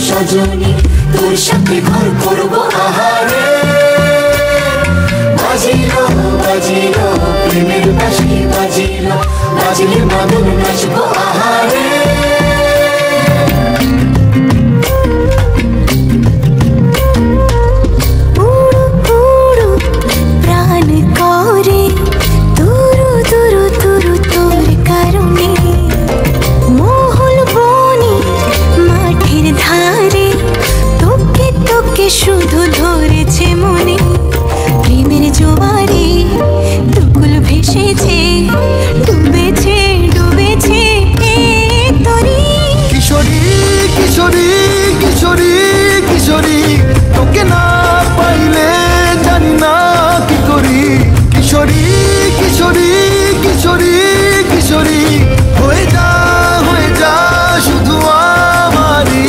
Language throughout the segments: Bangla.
সজনী তোর সাথে ঘর করবো আহারে বাজিলো বাজিলো প্রেমের বাঁশি বাজিলো বাজলে মাদল নাচবো আহারে শুধু ধরেছে মনে প্রেমের জোয়ারে দুকুল ভেসেছে ডুবেছে ডুবেছে তোরে কিশোরী কিশোরী কিশোরী কিশোরী তোকে না পাইলে জানি না কি করি কিশোরী কিশোরী কিশোরী কিশোরী হয়ে যা শুধু আমারই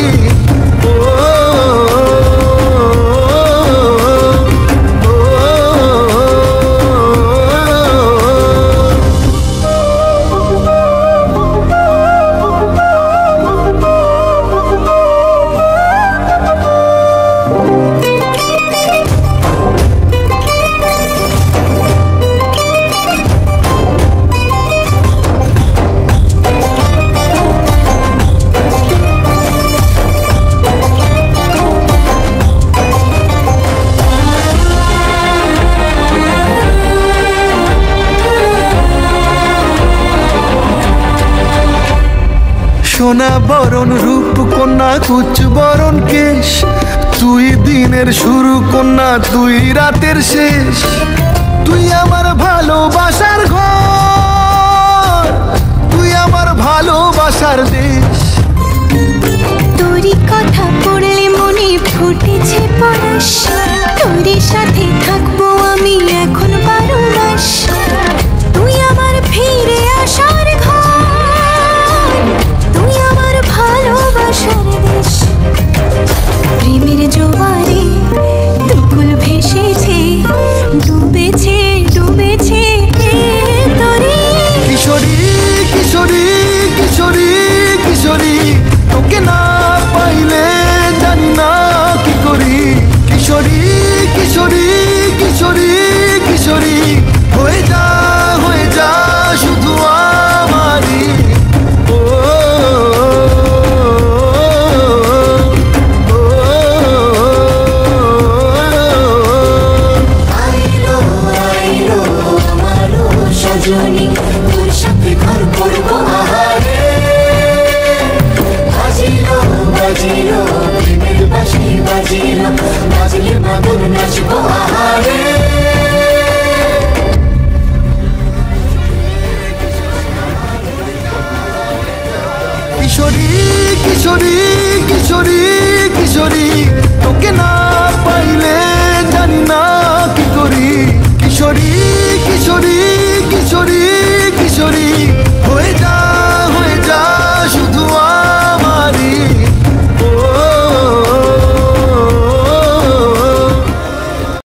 সোনা বরণ রূপ কন্যা কুচ বরণ কেশ তুই দিনের শুরু কন্যা তুই রাতের শেষ তুই আমার ভালোবাসার ঘর তুই আমার ভালোবাসার দেশ তোরই কথা পড়লে মনে ফুটেছে পরশ তোরই সাথে থাকবো আমি এখন 12 মাস তুই আমার ফিরে আসার ঘর তুই আমার ভালোবাসার দেশ প্রেমের জোয়ারে দুকুল ভেসেছে ডুবেছে ডুবেছে তোরে কিশোরী কিশোরী কিশোরী কিশোরী তোকে না পাইলে জানি না কি করি কিশোরী কিশোরী কিশোরী কিশোরী হয়ে যা শুধু আমারই সজনী তোর সাথে ঘর করবো আহারে বাজিলো বাজিলো প্রেমের বাঁশি বাজিলো বাজলে মাদল নাচবো আহারে কিশোরী কিশোরী কিশোরী কিশোরী